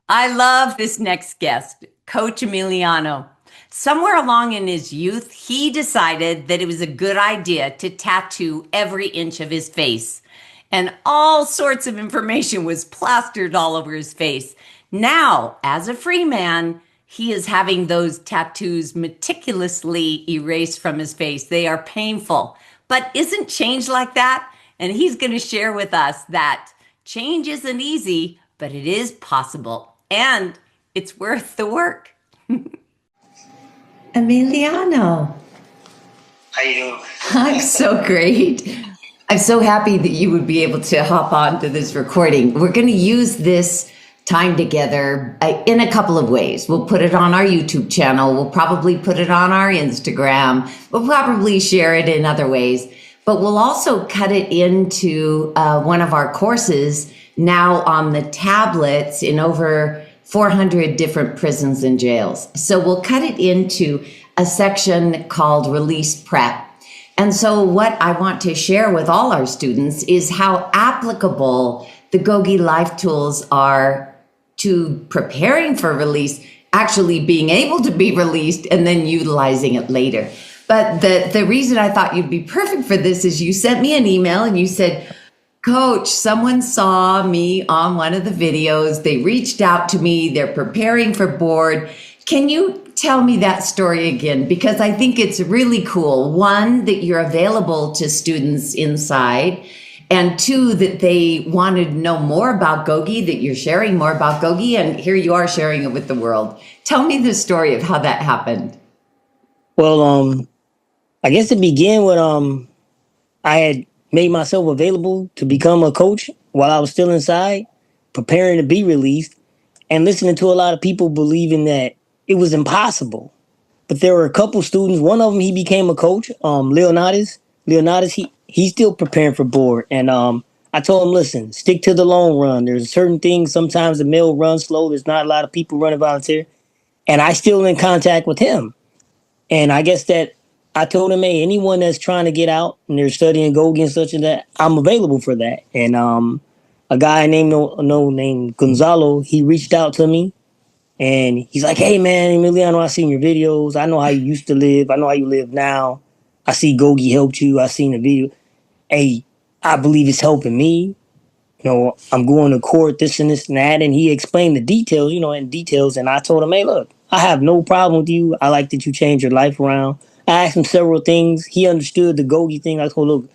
I love this next guest, Coach Emileanno. Somewhere along in his youth, he decided that it was a good idea to tattoo every inch of his face. And all sorts of information was plastered all over his face. Now, as a free man, he is having those tattoos meticulously erased from his face. They are painful, but isn't change like that? And he's going to share with us that change isn't easy, but it is possible and it's worth the work. Emileanno. How you doing? I'm so great. I'm so happy that you would be able to hop on to this recording. We're going to use this time together in a couple of ways. We'll put it on our YouTube channel. We'll probably put it on our Instagram. We'll probably share it in other ways. But we'll also cut it into one of our courses now on the tablets in over 400 different prisons and jails. So we'll cut it into a section called Release Prep. And so what I want to share with all our students is how applicable the GOGI Life Tools are to preparing for release, actually being able to be released, and then utilizing it later. But the reason I thought you'd be perfect for this is you sent me an email and you said, Coach, someone saw me on one of the videos. They reached out to me. They're preparing for board. Can you tell me that story again? Because I think it's really cool. One, that you're available to students inside. And two, that they wanted to know more about GOGI, that you're sharing more about GOGI. And here you are sharing it with the world. Tell me the story of how that happened. Well, I guess it began with I had made myself available to become a coach while I was still inside, preparing to be released, and listening to a lot of people believing that it was impossible. But there were a couple students. One of them, he became a coach, Leonidas. He's still preparing for board. And I told him, listen, stick to the long run. There's certain things. Sometimes the mill runs slow. There's not a lot of people running volunteer. And I still in contact with him. And I guess that I told him, hey, anyone that's trying to get out and they're studying GOGI and such and that, I'm available for that. And a guy named Gonzalo, he reached out to me and he's like, hey, man, Emileanno, I seen your videos. I know how you used to live. I know how you live now. I see GOGI helped you. I seen the video. Hey, I believe it's helping me. I'm going to court, this and this and that. And he explained the details, in details. And I told him, hey, look, I have no problem with you. I like that you changed your life around. I asked him several things. He understood the GOGI thing. I told him, look,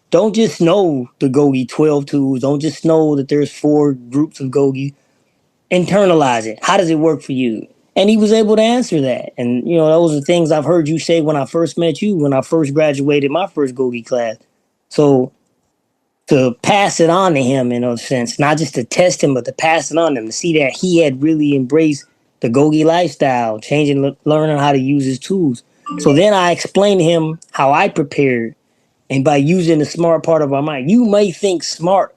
don't just know the GOGI 12 tools. Don't just know that there's 4 groups of GOGI. Internalize it. How does it work for you? And he was able to answer that. And, those are things I've heard you say when I first met you, when I first graduated my first GOGI class. So to pass it on to him in a sense, not just to test him, but to pass it on to him, to see that he had really embraced the GOGI lifestyle, learning how to use his tools. So then I explained to him how I prepared, and by using the smart part of our mind. You may think smart,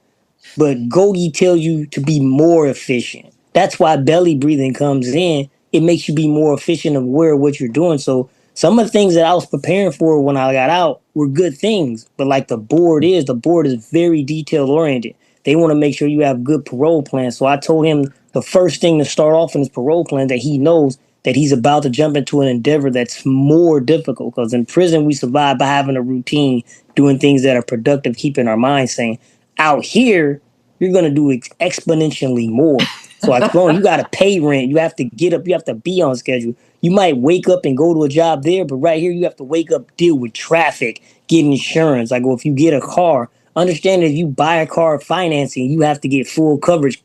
but GOGI tells you to be more efficient. That's why belly breathing comes in. It makes you be more efficient and aware of what you're doing. So some of the things that I was preparing for when I got out were good things, but like the board is very detail oriented. They want to make sure you have good parole plans. So I told him the first thing to start off in his parole plan that he knows that he's about to jump into an endeavor that's more difficult, because in prison we survive by having a routine, doing things that are productive, keeping our minds sane. Out here, you're going to do exponentially more. So I told him, you got to pay rent. You have to get up. You have to be on schedule. You might wake up and go to a job there, but right here you have to wake up, deal with traffic, get insurance. Like, well, if you get a car, understand that if you buy a car financing, you have to get full coverage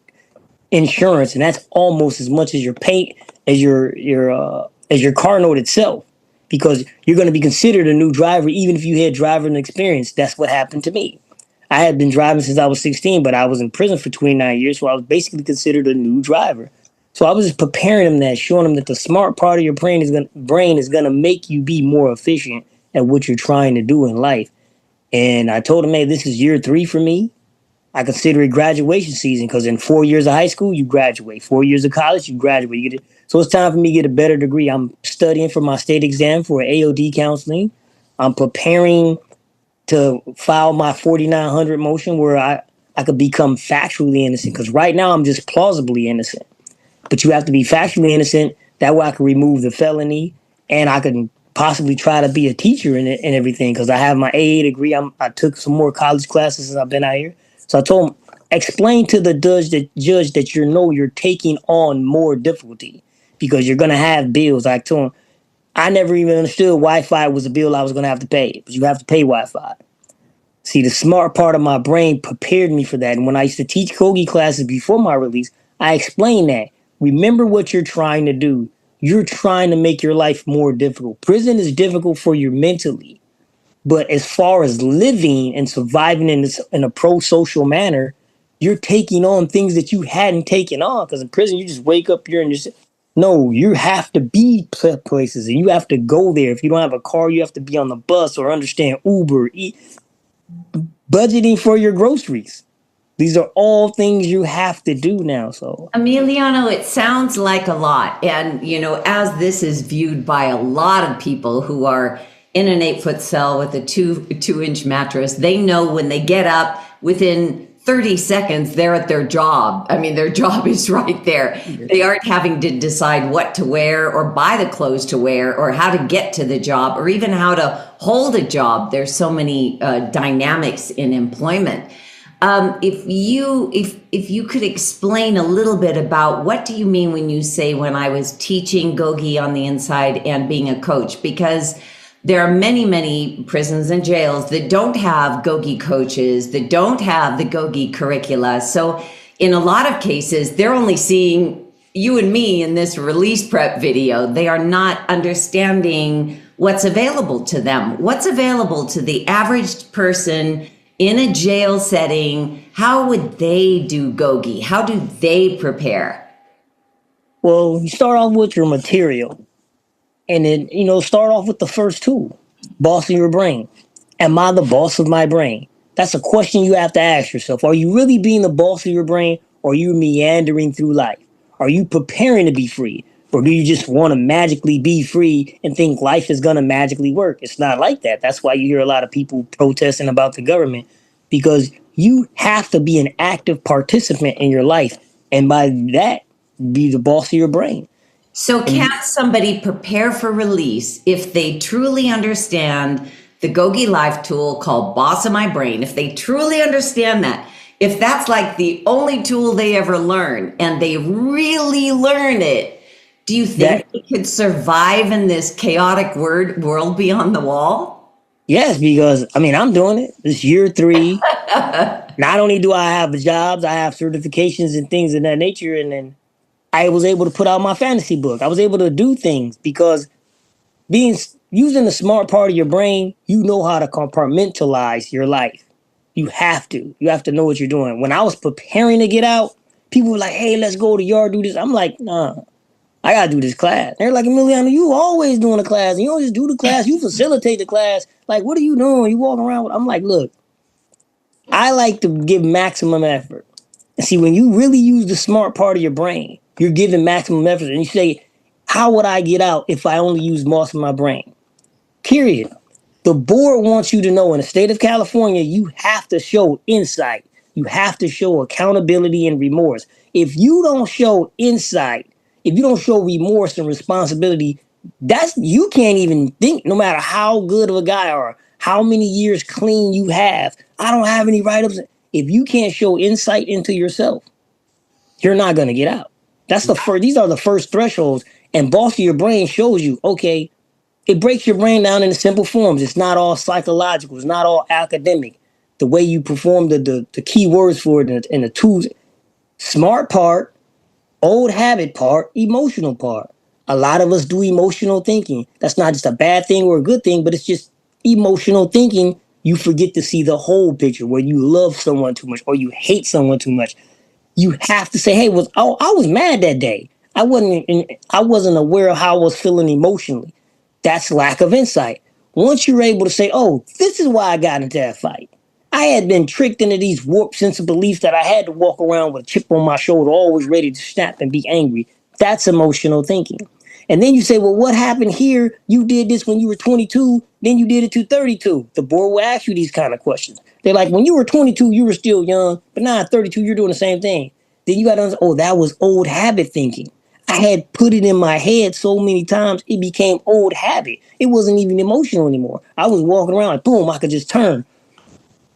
insurance, and that's almost as much as your pay as your car note itself, because you're going to be considered a new driver even if you had driving experience. That's what happened to me. I had been driving since I was 16, but I was in prison for 29 years, so I was basically considered a new driver. So I was just preparing him that, showing him that the smart part of your brain is going to make you be more efficient at what you're trying to do in life. And I told him, hey, this is year 3 for me. I consider it graduation season, because in 4 years of high school, you graduate. 4 years of college, you graduate. You get it. So it's time for me to get a better degree. I'm studying for my state exam for AOD counseling. I'm preparing to file my 4900 motion where I could become factually innocent, because right now I'm just plausibly innocent. but you have to be factually innocent. That way I can remove the felony and I can possibly try to be a teacher in it and everything because I have my AA degree. I took some more college classes since I've been out here. So I told him, explain to the judge that you're taking on more difficulty because you're going to have bills. I told him, I never even understood Wi-Fi was a bill I was going to have to pay, but you have to pay Wi-Fi. See, the smart part of my brain prepared me for that. And when I used to teach GOGI classes before my release, I explained that. Remember what you're trying to do. You're trying to make your life more difficult. Prison is difficult for you mentally. But as far as living and surviving in a pro-social manner, you're taking on things that you hadn't taken on. Because in prison, you just wake up here and just, no, you have to be places and you have to go there. If you don't have a car, you have to be on the bus or understand Uber, budgeting for your groceries. These are all things you have to do now. So, Emileanno, it sounds like a lot. And, as this is viewed by a lot of people who are in an 8-foot cell with a 2-inch mattress, they know when they get up within 30 seconds, they're at their job. I mean, their job is right there. They aren't having to decide what to wear or buy the clothes to wear or how to get to the job or even how to hold a job. There's so many dynamics in employment. If you could explain a little bit about what do you mean when you say when I was teaching GOGI on the inside and being a coach, because there are many, many prisons and jails that don't have GOGI coaches, that don't have the GOGI curricula. So in a lot of cases, they're only seeing you and me in this release prep video. They are not understanding what's available to them. What's available to the average person in a jail setting? How would they do GOGI? How do they prepare? well, you start off with your material and then, start off with the first tool, bossing your brain. Am I the boss of my brain? That's a question you have to ask yourself. Are you really being the boss of your brain or are you meandering through life? Are you preparing to be free? Or do you just want to magically be free and think life is going to magically work? It's not like that. That's why you hear a lot of people protesting about the government because you have to be an active participant in your life. And by that, be the boss of your brain. So can somebody prepare for release if they truly understand the GOGI Life tool called Boss of My Brain? If they truly understand that, if that's like the only tool they ever learn and they really learn it, do you think they could survive in this chaotic world beyond the wall? Yes, because I'm doing it. This year 3. Not only do I have jobs, I have certifications and things of that nature. And then I was able to put out my fantasy book. I was able to do things because using the smart part of your brain, you know how to compartmentalize your life. You have to. You have to know what you're doing. When I was preparing to get out, people were like, hey, let's go to yard, do this. I'm like, nah. I gotta do this class. They're like, Emileanno, you always doing a class. You don't just do the class, you facilitate the class. Like, what are you doing? You walking around with, I'm like, look, I like to give maximum effort. And see, when you really use the smart part of your brain, you're giving maximum effort. And you say, how would I get out if I only use most of my brain? Period. The board wants you to know in the state of California, you have to show insight. You have to show accountability and remorse. If you don't show insight, if you don't show remorse and responsibility, you can't even think, no matter how good of a guy or how many years clean you have. I don't have any write-ups. If you can't show insight into yourself, you're not going to get out. These are the first thresholds. And boss of your brain shows you, okay, it breaks your brain down into simple forms. It's not all psychological. It's not all academic. The way you perform the key words for it and the tools, smart part, old habit part, emotional part. A lot of us do emotional thinking. That's not just a bad thing or a good thing, but it's just emotional thinking. You forget to see the whole picture where you love someone too much or you hate someone too much. You have to say, hey, I was mad that day. I wasn't aware of how I was feeling emotionally. That's lack of insight. Once you're able to say, oh, this is why I got into that fight. I had been tricked into these warped sense of beliefs that I had to walk around with a chip on my shoulder, always ready to snap and be angry. That's emotional thinking. And then you say, well, what happened here? You did this when you were 22, then you did it to 32. The board will ask you these kind of questions. They're like, when you were 22, you were still young, but now at 32, you're doing the same thing. then you got to understand, oh, that was old habit thinking. I had put it in my head so many times, it became old habit. It wasn't even emotional anymore. I was walking around like, boom, I could just turn.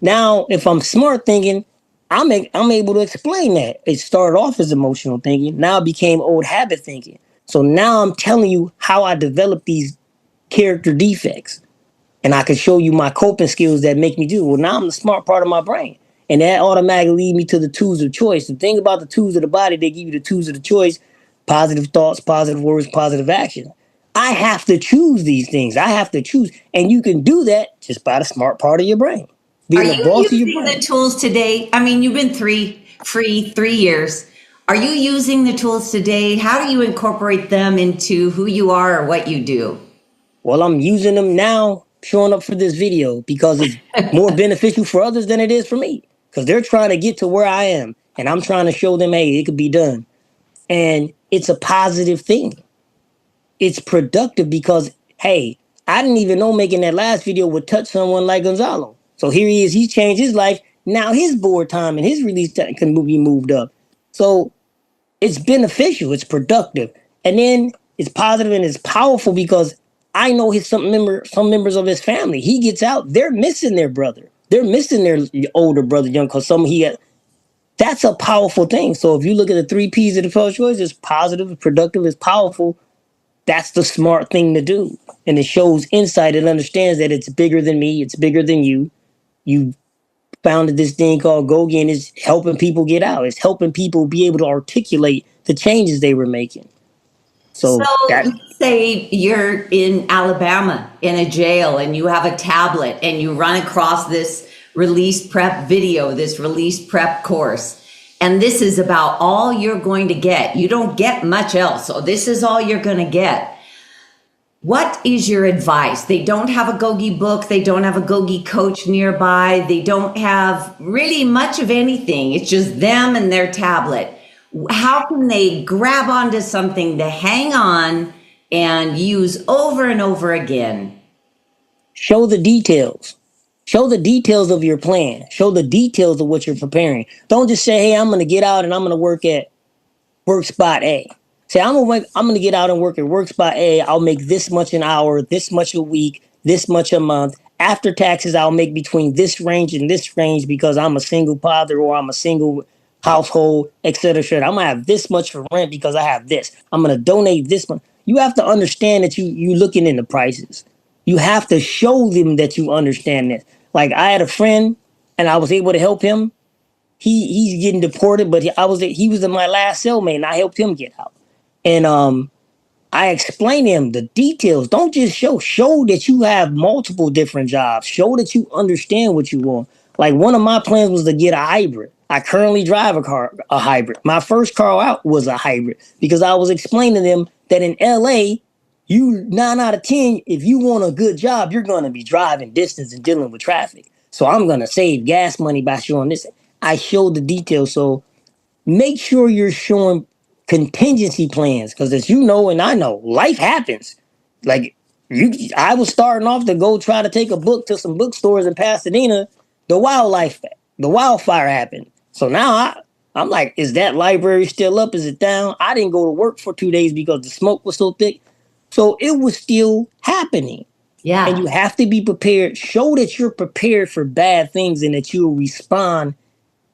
Now, if I'm smart thinking, I'm able to explain that. It started off as emotional thinking. Now it became old habit thinking. So now I'm telling you how I developed these character defects. And I can show you my coping skills that make me do. Well, now I'm the smart part of my brain. And that automatically leads me to the tools of choice. The thing about the tools of the body, they give you the tools of the choice, positive thoughts, positive words, positive action. I have to choose these things. I have to choose. And you can do that just by the smart part of your brain. Are Being the you boss of your using the brain. tools today? I mean, you've been 3 years. Are you using the tools today? How do you incorporate them into who you are or what you do? Well, I'm using them now, showing up for this video because it's more beneficial for others than it is for me. Because they're trying to get to where I am. And I'm trying to show them, hey, it could be done. And it's a positive thing. It's productive because, hey, I didn't even know making that last video would touch someone like Gonzalo. So here he is. He's changed his life. Now his board time and his release time can be moved up. So it's beneficial. It's productive. And then it's positive and it's powerful because I know some members of his family. He gets out, they're missing their brother. They're missing their older brother, young, because that's a powerful thing. So if you look at the 3 P's of the first choice, it's positive, it's productive, it's powerful. That's the smart thing to do. And it shows insight and understands that it's bigger than me, it's bigger than you. You founded this thing called GOGI and it's helping people get out. It's helping people be able to articulate the changes they were making. So So that let's say you're in Alabama in a jail and you have a tablet and you run across this release prep video, this release prep course. And this is about all you're going to get. You don't get much else. So this is all you're going to get. What is your advice? They don't have a GOGI book. They don't have a GOGI coach nearby. They don't have really much of anything. It's just them and their tablet. How can they grab onto something to hang on and use over and over again? show the details. Show the details of your plan. Show the details of what you're preparing. Don't just say, hey, I'm going to get out and I'm going to work at work spot A. Say, I'm gonna get out and work at work spot A. I'll make this much an hour, this much a week, this much a month. After taxes, I'll make between this range and this range because I'm a single father or I'm a single household, etc. I'm gonna have this much for rent because I have this. I'm gonna donate this much. You have to understand that you looking into prices. You have to show them that you understand this. Like I had a friend and I was able to help him. He's getting deported, but he was in my last cellmate and I helped him get out. And I explain to him the details. Don't just show that you have multiple different jobs. Show that you understand what you want. Like one of my plans was to get a hybrid. I currently drive a hybrid. My first car out was a hybrid because I was explaining to them that in LA, you 9 out of 10, if you want a good job, you're going to be driving distance and dealing with traffic. So I'm going to save gas money by showing this. I showed the details. So make sure you're showing contingency plans because as you know and I know, life happens. Like I was starting off to go try to take a book to some bookstores in Pasadena. The wildfire happened. So now I'm like, is that library still up? Is it down? I didn't go to work for 2 days because the smoke was so thick. So it was still happening. Yeah. And you have to be prepared. Show that you're prepared for bad things and that you'll respond,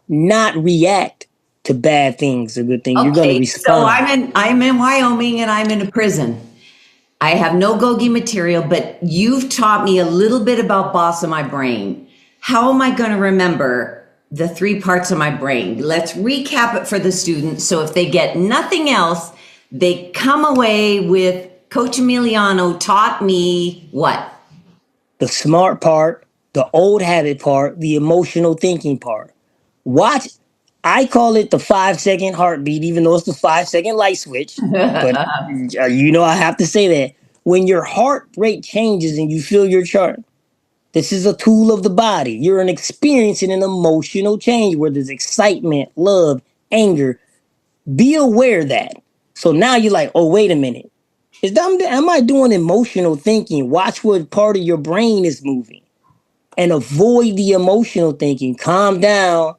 not react to bad things or good things. You're going to Okay. So respond. I'm in Wyoming and I'm in a prison. I have no GOGI material, but you've taught me a little bit about boss of my brain. How am I going to remember the 3 parts of my brain? Let's recap it for the students. So if they get nothing else, they come away with Coach Emileanno taught me what? The smart part, the old habit part, the emotional thinking part. Watch. I call it the 5-second heartbeat, even though it's the 5-second light switch. But I have to say that when your heart rate changes and you feel your chart, this is a tool of the body. You're experiencing an emotional change where there's excitement, love, anger. Be aware of that. So now you're like, oh, wait a minute. Am I doing emotional thinking? Watch what part of your brain is moving and avoid the emotional thinking. Calm down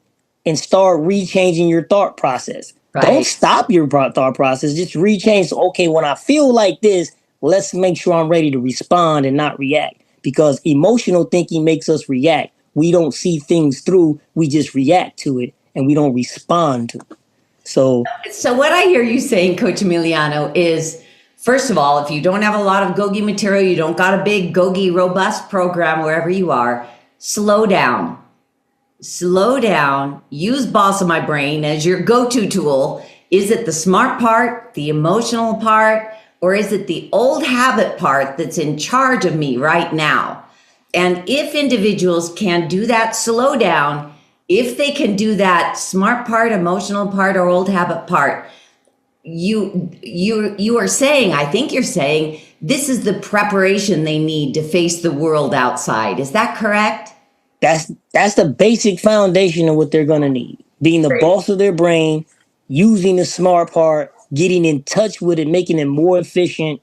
and start rechanging your thought process. Right. Don't stop your thought process. Just rechange. So, okay, when I feel like this, let's make sure I'm ready to respond and not react. Because emotional thinking makes us react. We don't see things through. We just react to it and we don't respond to it. So what I hear you saying, Coach Emileanno, is first of all, if you don't have a lot of GOGI material, you don't got a big GOGI robust program wherever you are, slow down. Slow down. Use Boss of My Brain as your go-to tool. Is it the smart part, the emotional part, or is it the old habit part that's in charge of me right now? And if individuals can do that slow down, if they can do that smart part, emotional part, or old habit part, you are saying, I think you're saying, this is the preparation they need to face the world outside. Is that correct? That's the basic foundation of what they're going to need. Being the boss of their brain, using the smart part, getting in touch with it, making it more efficient.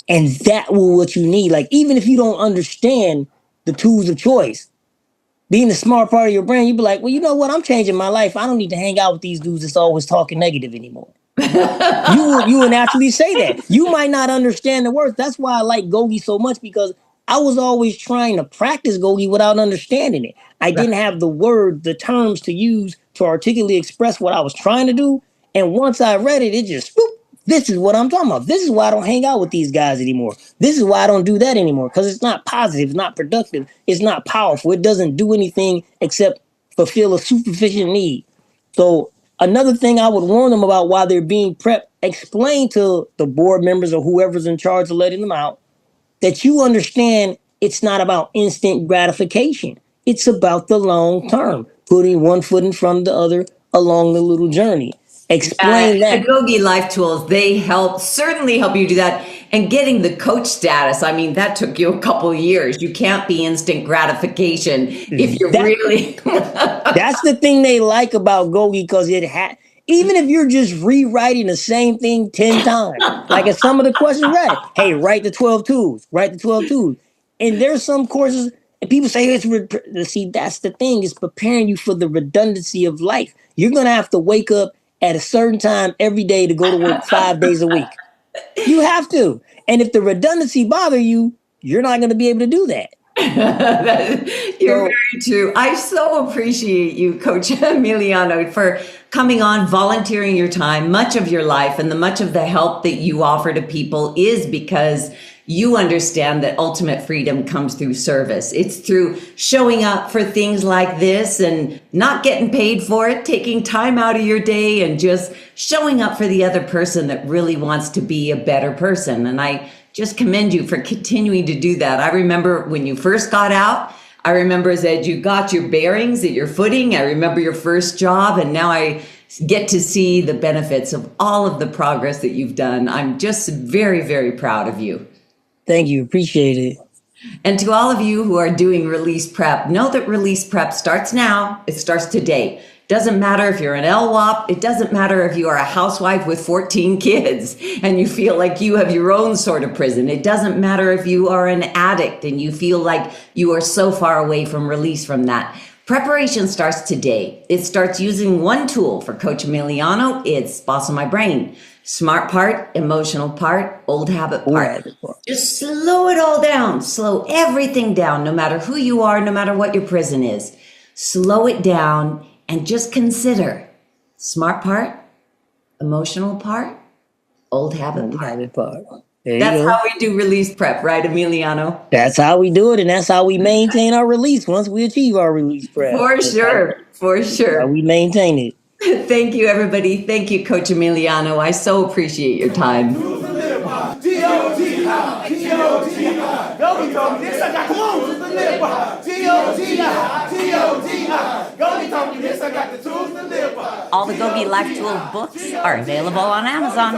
And that will what you need. Like, even if you don't understand the tools of choice, being the smart part of your brain, you'd be like, well, you know what? I'm changing my life. I don't need to hang out with these dudes that's always talking negative anymore. You would naturally say that. You might not understand the words. That's why I like GOGI so much, because I was always trying to practice GOGI without understanding it. I didn't have the word, the terms to use to articulately express what I was trying to do. And once I read it, it just, whoop, this is what I'm talking about. This is why I don't hang out with these guys anymore. This is why I don't do that anymore, because it's not positive, it's not productive, it's not powerful. It doesn't do anything except fulfill a superficial need. So another thing I would warn them about while they're being prepped, explain to the board members or whoever's in charge of letting them out that you understand it's not about instant gratification. It's about the long term, putting one foot in front of the other along the little journey. Explain that. The GOGI Life Tools, they certainly help you do that. And getting the coach status, I mean, that took you a couple of years. You can't be instant gratification if you're really. That's the thing they like about GOGI, because even if you're just rewriting the same thing 10 times, like in some of the questions read, hey, write the 12 tools, write the 12 tools. And there's some courses, and people say see, that's the thing, it's preparing you for the redundancy of life. You're going to have to wake up at a certain time every day to go to work 5 days a week. You have to. And if the redundancy bother you, you're not going to be able to do that. You're very true. I so appreciate you, Coach Emileanno, for coming on, volunteering your time, much of your life, and much of the help that you offer to people is because you understand that ultimate freedom comes through service. It's through showing up for things like this and not getting paid for it, taking time out of your day and just showing up for the other person that really wants to be a better person. And I just commend you for continuing to do that. I remember when you first got out, I remember that you got your bearings, at your footing. I remember your first job, and now I get to see the benefits of all of the progress that you've done. I'm just very, very proud of you. Thank you. Appreciate it. And to all of you who are doing release prep, know that release prep starts now. It starts today. Doesn't matter if you're an LWAP. It doesn't matter if you are a housewife with 14 kids and you feel like you have your own sort of prison. It doesn't matter if you are an addict and you feel like you are so far away from release from that. Preparation starts today. It starts using one tool for Coach Emileanno. It's Boss of My Brain. Smart part, emotional part, old habit part. Just slow it all down. Slow everything down, no matter who you are, no matter what your prison is. Slow it down and just consider smart part, emotional part, old habit part. That's how we do release prep, right, Emileanno? That's how we do it, and that's how we maintain our release once we achieve our release prep. For sure. How we maintain it. Thank you, everybody. Thank you, Coach Emileanno. I so appreciate your time. All the GOGI Life Tools books are available on Amazon.